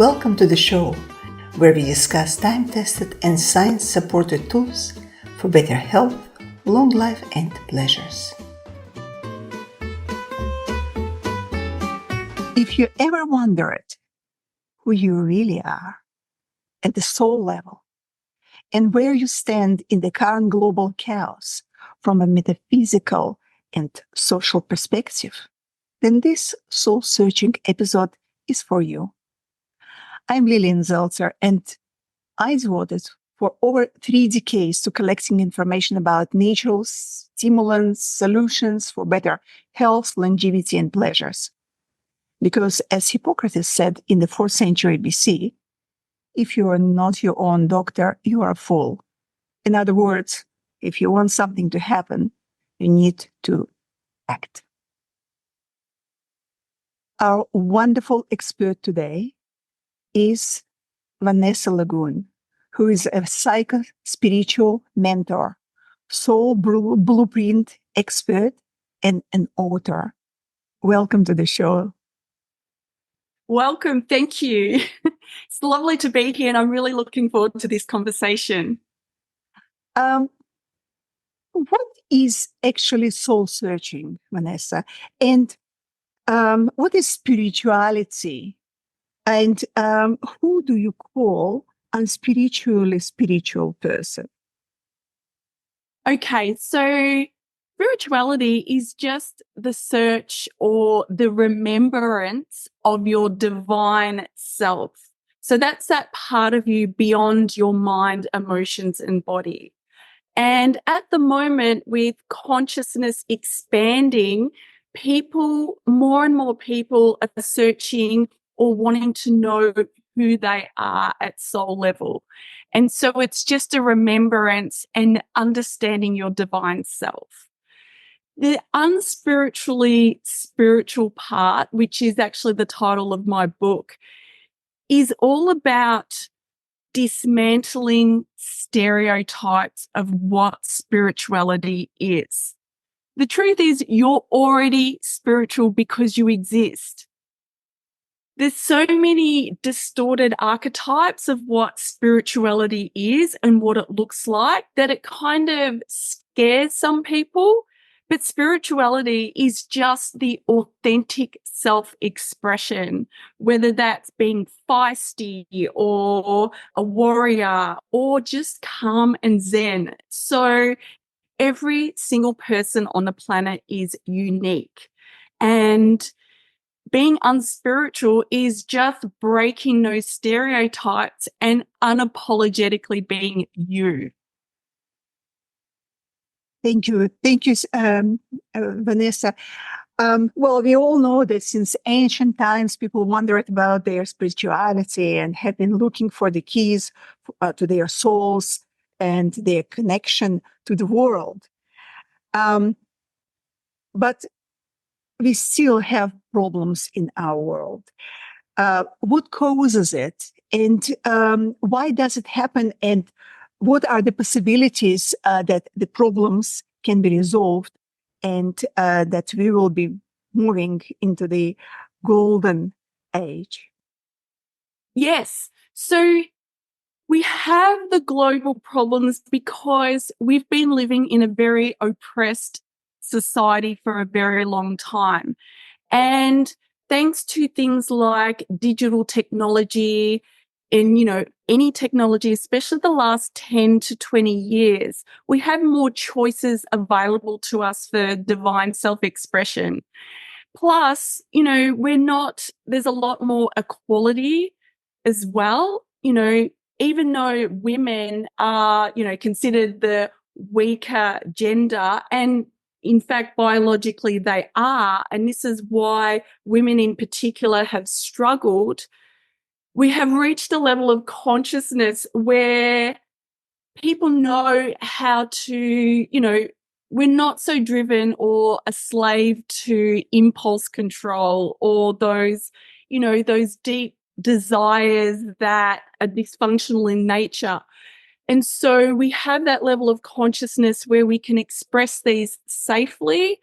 Welcome to the show, where we discuss time-tested and science-supported tools for better health, long life, and pleasures. If you ever wondered who you really are at the soul level and where you stand in the current global chaos from a metaphysical and social perspective, then this soul-searching episode is for you. I'm Lillian Zeltzer, and I devoted for over 3 decades to collecting information about natural stimulants, solutions for better health, longevity, and pleasures. Because as Hippocrates said in the 4th century BC, if you are not your own doctor, you are a fool. In other words, if you want something to happen, you need to act. Our wonderful expert today is Vanessa Lougoon, who is a psycho-spiritual mentor, soul blueprint expert, and an author. Welcome to the show. Welcome. Thank you. It's lovely to be here, and I'm really looking forward to this conversation. What is actually soul searching, Vanessa? And what is spirituality? And who do you call a spiritual person? Okay, so spirituality is just the search or the remembrance of your divine self. So that's that part of you beyond your mind, emotions, and body. And at the moment, with consciousness expanding, more and more people are searching or wanting to know who they are at soul level. And so it's just a remembrance and understanding your divine self. The unspiritually spiritual part, which is actually the title of my book, is all about dismantling stereotypes of what spirituality is. The truth is, you're already spiritual because you exist. There's so many distorted archetypes of what spirituality is and what it looks like that it kind of scares some people. But spirituality is just the authentic self-expression, whether that's being feisty or a warrior or just calm and zen. So every single person on the planet is unique. And being unspiritual is just breaking those stereotypes and unapologetically being you. Thank you. Thank you, Vanessa. Well, we all know that since ancient times, people wondered about their spirituality and have been looking for the keys to their souls and their connection to the world. But we still have problems in our world. What causes it? And why does it happen? And what are the possibilities that the problems can be resolved and that we will be moving into the golden age? Yes. So we have the global problems because we've been living in a very oppressed society for a very long time. And thanks to things like digital technology and, any technology, especially the last 10 to 20 years, we have more choices available to us for divine self-expression. Plus, there's a lot more equality as well. Even though women are, considered the weaker gender, and in fact, biologically they are, and this is why women in particular have struggled, we have reached a level of consciousness where people know how to, we're not so driven or a slave to impulse control or those deep desires that are dysfunctional in nature. And so we have that level of consciousness where we can express these safely.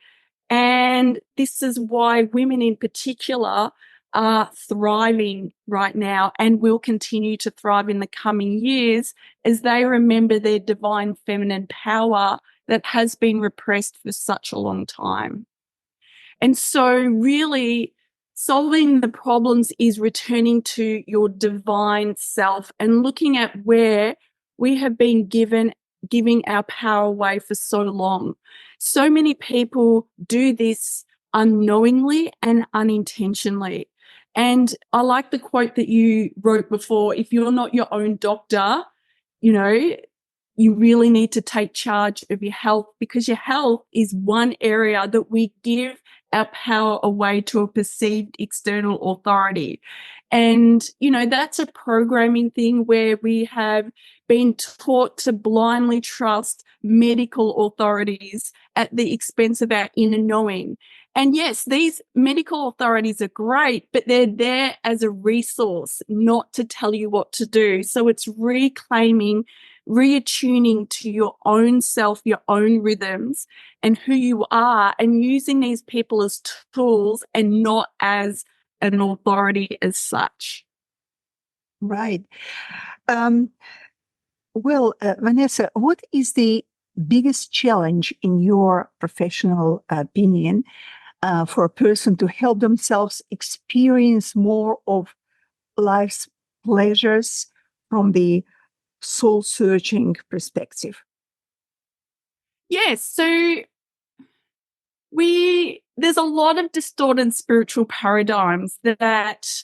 And this is why women in particular are thriving right now and will continue to thrive in the coming years as they remember their divine feminine power that has been repressed for such a long time. And so really solving the problems is returning to your divine self and looking at where we have been giving our power away for so long. So many people do this unknowingly and unintentionally. And I like the quote that you wrote before, if you're not your own doctor, you know, you really need to take charge of your health, because your health is one area that we give our power away to a perceived external authority. And, that's a programming thing where we have been taught to blindly trust medical authorities at the expense of our inner knowing. And yes, these medical authorities are great, but they're there as a resource, not to tell you what to do. So it's reattuning to your own self, your own rhythms, and who you are, and using these people as tools and not as an authority as such. Right. Vanessa, what is the biggest challenge in your professional opinion for a person to help themselves experience more of life's pleasures from the soul searching perspective? Yes. So there's a lot of distorted spiritual paradigms that,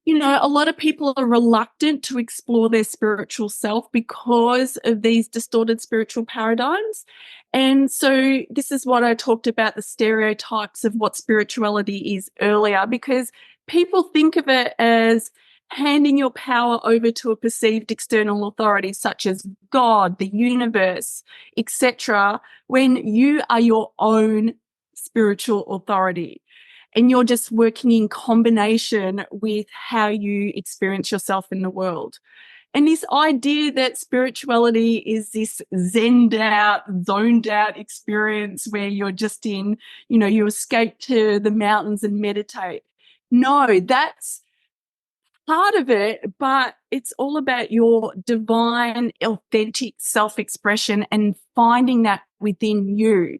a lot of people are reluctant to explore their spiritual self because of these distorted spiritual paradigms. And so this is what I talked about, the stereotypes of what spirituality is earlier, because people think of it as handing your power over to a perceived external authority such as God, the universe, etc., when you are your own spiritual authority. And you're just working in combination with how you experience yourself in the world. And this idea that spirituality is this zenned out, zoned out experience where you're just you escape to the mountains and meditate. No, that's part of it, but it's all about your divine, authentic self-expression and finding that within you.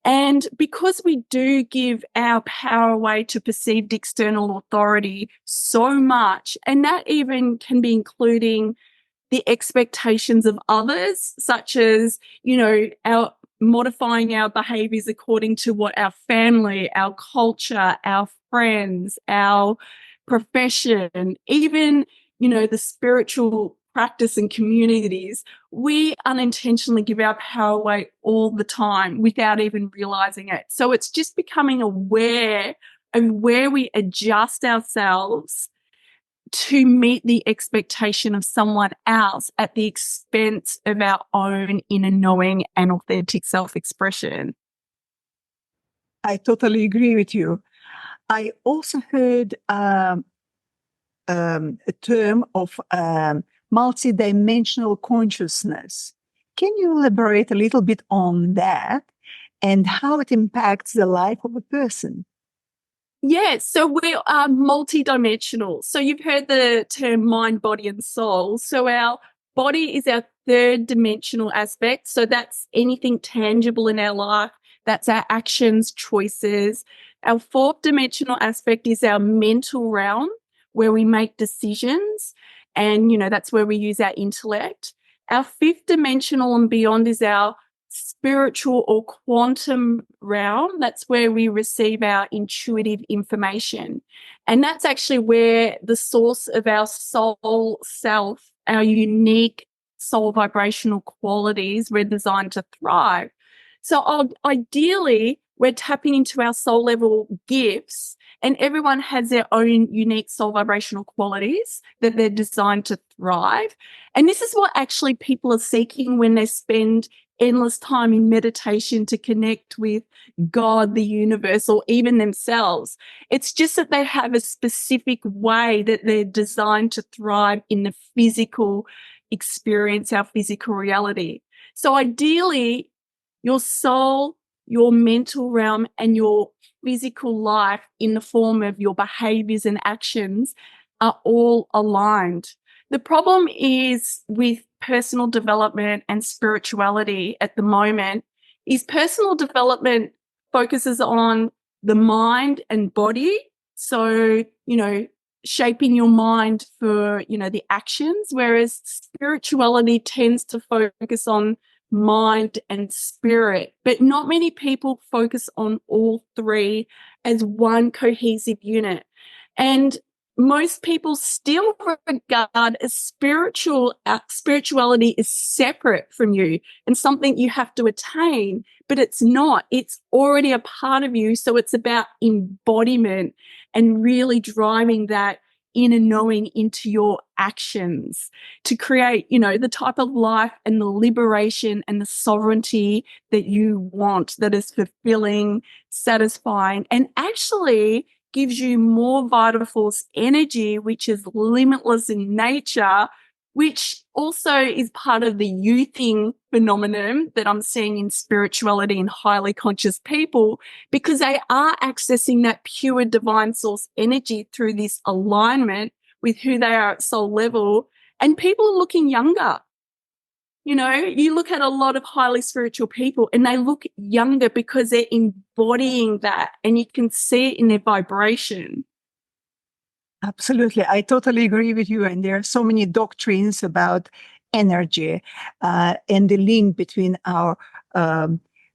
And because we do give our power away to perceived external authority so much, and that even can be including the expectations of others, such as, our modifying our behaviors according to what our family, our culture, our friends, our profession, even, the spiritual practice and communities, we unintentionally give our power away all the time without even realizing it. So it's just becoming aware of where we adjust ourselves to meet the expectation of someone else at the expense of our own inner knowing and authentic self-expression. I totally agree with you. I also heard a term of multidimensional consciousness. Can you elaborate a little bit on that and how it impacts the life of a person? Yes, so we are multidimensional. So you've heard the term mind, body, and soul. So our body is our third dimensional aspect. So that's anything tangible in our life. That's our actions, choices. Our fourth dimensional aspect is our mental realm, where we make decisions. And, that's where we use our intellect. Our fifth dimensional and beyond is our spiritual or quantum realm. That's where we receive our intuitive information. And that's actually where the source of our soul self, our unique soul vibrational qualities, we're designed to thrive. So ideally, we're tapping into our soul level gifts, and everyone has their own unique soul vibrational qualities that they're designed to thrive. And this is what actually people are seeking when they spend endless time in meditation to connect with God, the universe, or even themselves. It's just that they have a specific way that they're designed to thrive in the physical experience, our physical reality. So ideally, your soul, your mental realm, and your physical life in the form of your behaviors and actions are all aligned. The problem is with personal development and spirituality at the moment is personal development focuses on the mind and body. So, shaping your mind for, the actions, whereas spirituality tends to focus on mind and spirit. But not many people focus on all three as one cohesive unit. And most people still regard as spirituality is separate from you and something you have to attain, but it's not. It's already a part of you. So it's about embodiment and really driving that inner knowing into your actions to create, the type of life and the liberation and the sovereignty that you want, that is fulfilling, satisfying, and actually gives you more vital force energy, which is limitless in nature, which also is part of the youthing phenomenon that I'm seeing in spirituality and highly conscious people, because they are accessing that pure divine source energy through this alignment with who they are at soul level. And people are looking younger. You look at a lot of highly spiritual people and they look younger because they're embodying that, and you can see it in their vibration. Absolutely. I totally agree with you. And there are so many doctrines about energy and the link between our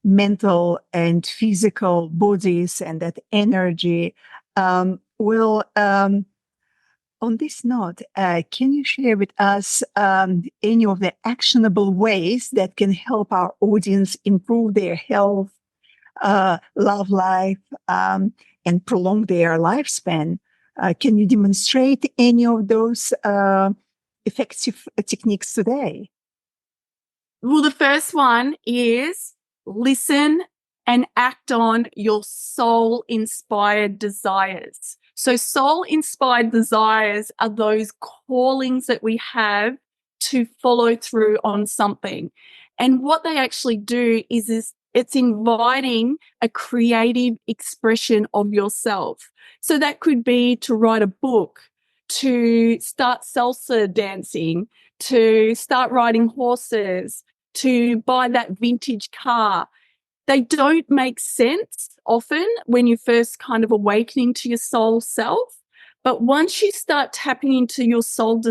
mental and physical bodies and that energy. On this note, can you share with us any of the actionable ways that can help our audience improve their health, love life, and prolong their lifespan? Can you demonstrate any of those effective techniques today? Well, the first one is listen and act on your soul-inspired desires. So soul-inspired desires are those callings that we have to follow through on something. And what they actually do is it's inviting a creative expression of yourself. So that could be to write a book, to start salsa dancing, to start riding horses, to buy that vintage car. They don't make sense often when you're first kind of awakening to your soul self. But once you start tapping into your soul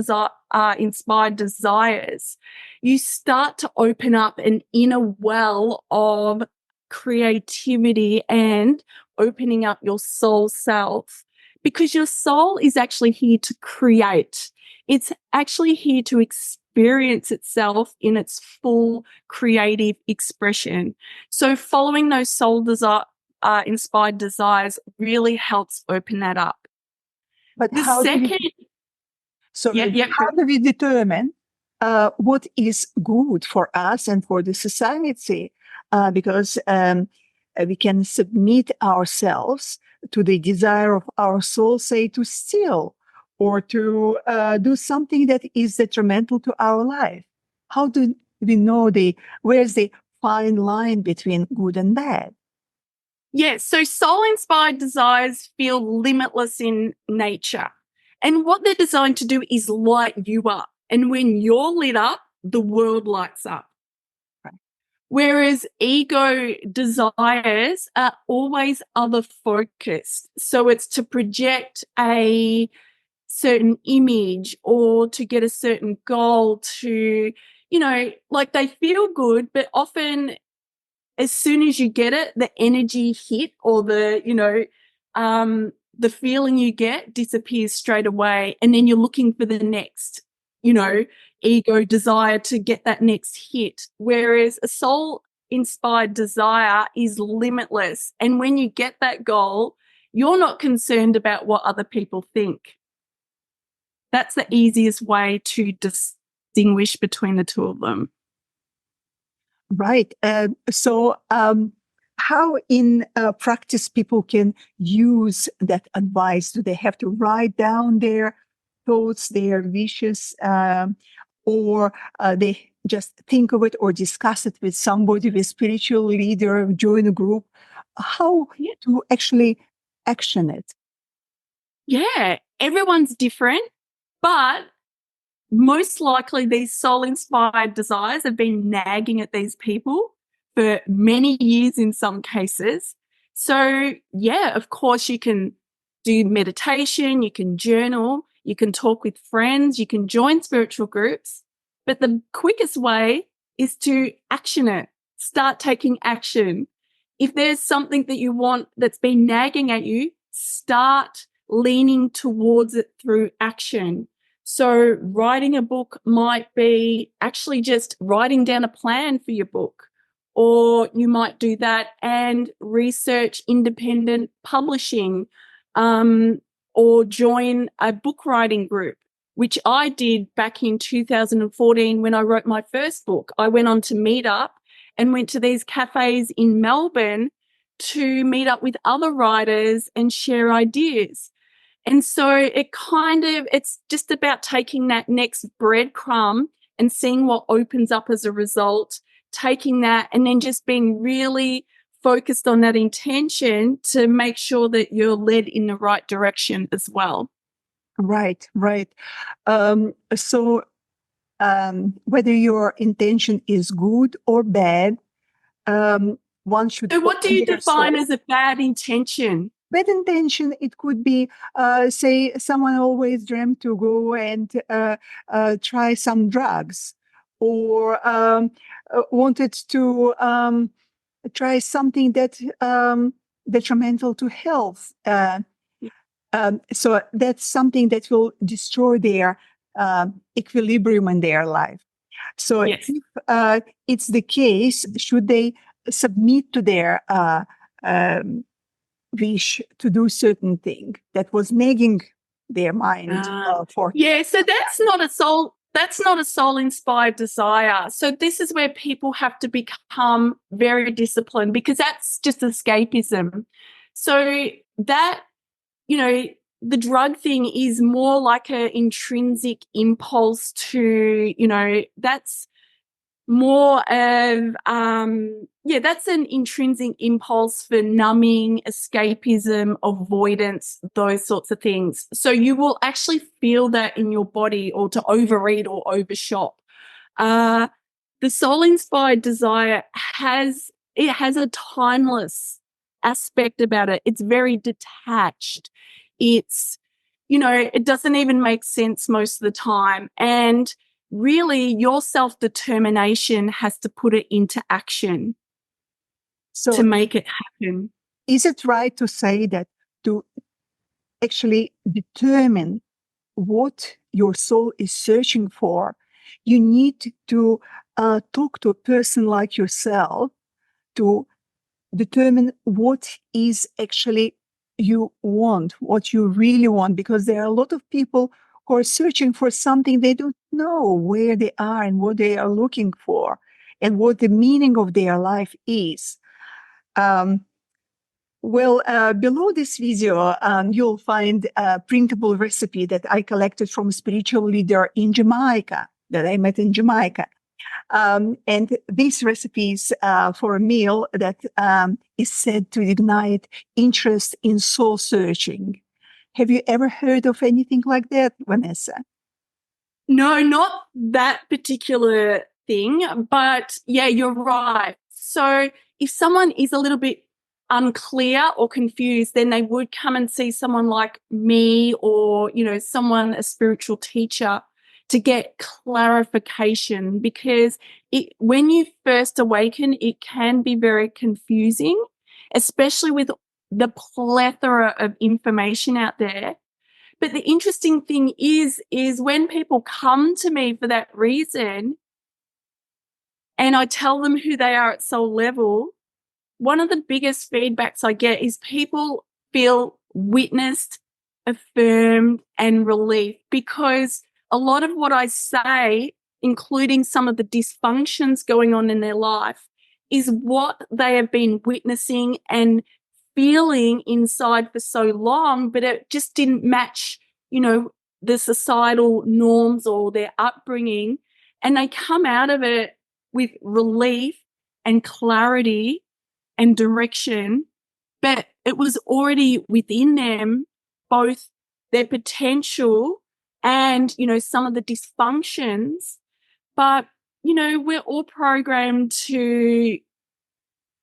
inspired desires, you start to open up an inner well of creativity and opening up your soul self, because your soul is actually here to create. It's actually here to experience itself in its full creative expression. So following those soul inspired desires really helps open that up. But The how second, how do we determine what is good for us and for the society? Because we can submit ourselves to the desire of our soul, say, to steal or to do something that is detrimental to our life. How do we know where's the fine line between good and bad? Yes, so soul-inspired desires feel limitless in nature. And what they're designed to do is light you up. And when you're lit up, the world lights up. Right. Whereas ego desires are always other focused. So it's to project a certain image or to get a certain goal to, like they feel good, but often as soon as you get it, the energy hit or the feeling you get disappears straight away. And then you're looking for the next, ego desire to get that next hit. Whereas a soul inspired desire is limitless. And when you get that goal, you're not concerned about what other people think. That's the easiest way to distinguish between the two of them. Right. How in practice people can use that advice? Do they have to write down their thoughts, their wishes, or they just think of it or discuss it with somebody, with spiritual leader, join a group, how to actually action it? Yeah, everyone's different, but most likely these soul-inspired desires have been nagging at these people for many years in some cases. So, yeah, of course, you can do meditation, you can journal, you can talk with friends, you can join spiritual groups, but the quickest way is to action it. Start taking action. If there's something that you want that's been nagging at you, start leaning towards it through action. So writing a book might be actually just writing down a plan for your book, or you might do that and research independent publishing, or join a book writing group, which I did back in 2014 when I wrote my first book. I went on to Meetup and went to these cafes in Melbourne to meet up with other writers and share ideas. And so it's just about taking that next breadcrumb and seeing what opens up as a result, taking that and then just being really focused on that intention to make sure that you're led in the right direction as well. Right, right. So whether your intention is good or bad, one should. So what do you their define soul. as a bad intention? Bad intention, it could be, say, someone always dreamt to go and try some drugs, or wanted to try something that detrimental to health. So that's something that will destroy their equilibrium in their life. So Yes. if it's the case, should they submit to their wish to do certain thing that was nagging their mind for? Yeah, so that's not a soul inspired desire. So this is where people have to become very disciplined, because that's just escapism. So that, you know, the drug thing is more like an intrinsic impulse to, that's more of that's an intrinsic impulse for numbing, escapism, avoidance, those sorts of things. So you will actually feel that in your body, or to overeat or overshop. The soul inspired desire has a timeless aspect about it. It's very detached. It's, it doesn't even make sense most of the time. And really, your self-determination has to put it into action to make it happen. Is it right to say that to actually determine what your soul is searching for, you need to talk to a person like yourself to determine what is actually you want, what you really want? Because there are a lot of people who are searching for something they don't know where they are and what they are looking for and what the meaning of their life is. Below this video, you'll find a printable recipe that I collected from a spiritual leader in Jamaica, that I met in Jamaica. And these recipes for a meal that is said to ignite interest in soul searching. Have you ever heard of anything like that, Vanessa? No, not that particular thing, but yeah, you're right. So if someone is a little bit unclear or confused, then they would come and see someone like me, or, a spiritual teacher, to get clarification, because when you first awaken, it can be very confusing, especially with the plethora of information out there. But the interesting thing is when people come to me for that reason and I tell them who they are at soul level, one of the biggest feedbacks I get is people feel witnessed, affirmed, and relief, because a lot of what I say, including some of the dysfunctions going on in their life, is what they have been witnessing and feeling inside for so long, but it just didn't match, the societal norms or their upbringing. and they come out of it with relief and clarity and direction, but it was already within them, both their potential and, some of the dysfunctions. But, we're all programmed to,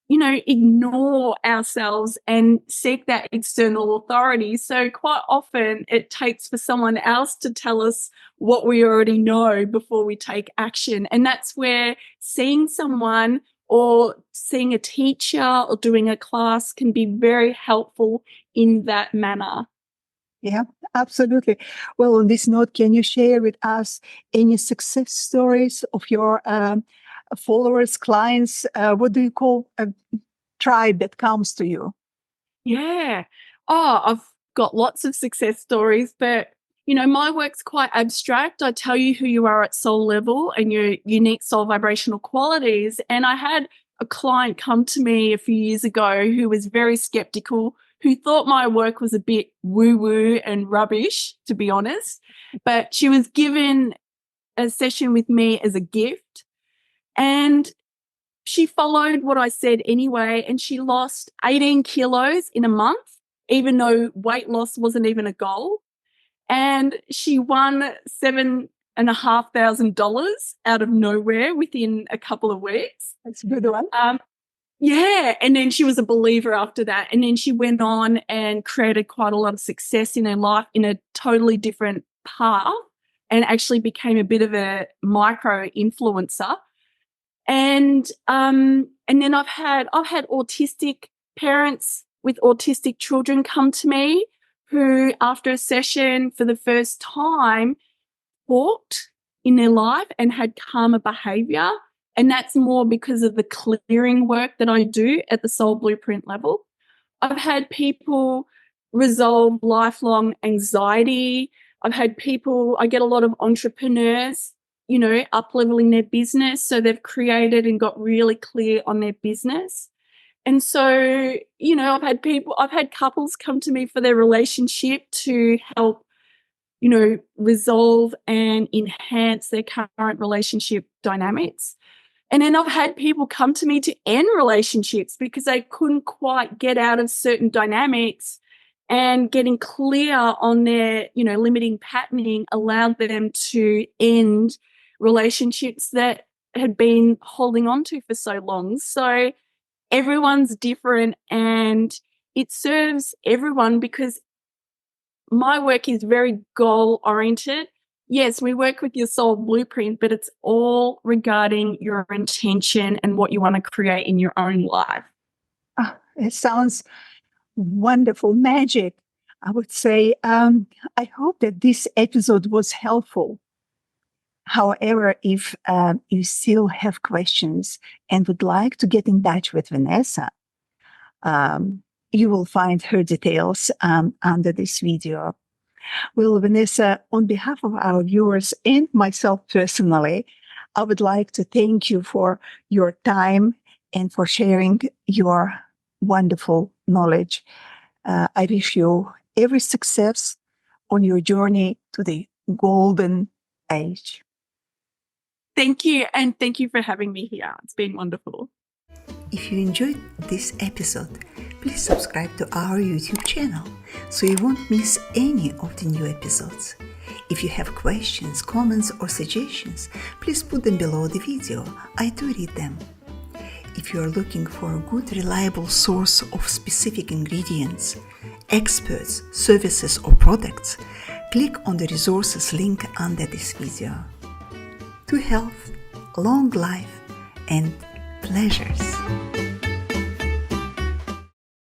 ignore ourselves and seek that external authority. So quite often it takes for someone else to tell us what we already know before we take action. And that's where seeing someone or seeing a teacher or doing a class can be very helpful in that manner. Yeah, absolutely. Well, on this note, can you share with us any success stories of your followers, clients? What do you call a tribe that comes to you? Yeah. Oh, I've got lots of success stories, but my work's quite abstract. I tell you who you are at soul level and your unique soul vibrational qualities. And I had a client come to me a few years ago who was very skeptical, who thought my work was a bit woo-woo and rubbish, to be honest. But she was given a session with me as a gift, and she followed what I said anyway, and she lost 18 kilos in a month, even though weight loss wasn't even a goal. And she won $7,500 out of nowhere within a couple of weeks. That's a good one. Yeah. And then she was a believer after that. And then she went on and created quite a lot of success in her life in a totally different path, and actually became a bit of a micro influencer. And then I've had autistic parents with autistic children come to me who, after a session for the first time, walked in their life and had calmer behavior. And that's more because of the clearing work that I do at the soul blueprint level. I've had people resolve lifelong anxiety. I get a lot of entrepreneurs, up-leveling their business. So they've created and got really clear on their business. And so, I've had couples come to me for their relationship to help, resolve and enhance their current relationship dynamics. And then I've had people come to me to end relationships because they couldn't quite get out of certain dynamics, and getting clear on their, limiting patterning allowed them to end relationships that had been holding on to for so long. So everyone's different, and it serves everyone because my work is very goal oriented. Yes, we work with your soul blueprint, but it's all regarding your intention and what you want to create in your own life. It sounds wonderful, magic. I would say, I hope that this episode was helpful. However, if you still have questions and would like to get in touch with Vanessa, you will find her details under this video. Well, Vanessa, on behalf of our viewers and myself personally, I would like to thank you for your time and for sharing your wonderful knowledge. I wish you every success on your journey to the golden age. Thank you. And thank you for having me here. It's been wonderful. If you enjoyed this episode, please subscribe to our YouTube channel so you won't miss any of the new episodes. If you have questions, comments, or suggestions, please put them below the video. I do read them. If you are looking for a good, reliable source of specific ingredients, experts, services, or products, click on the resources link under this video. To health, long life, and pleasures.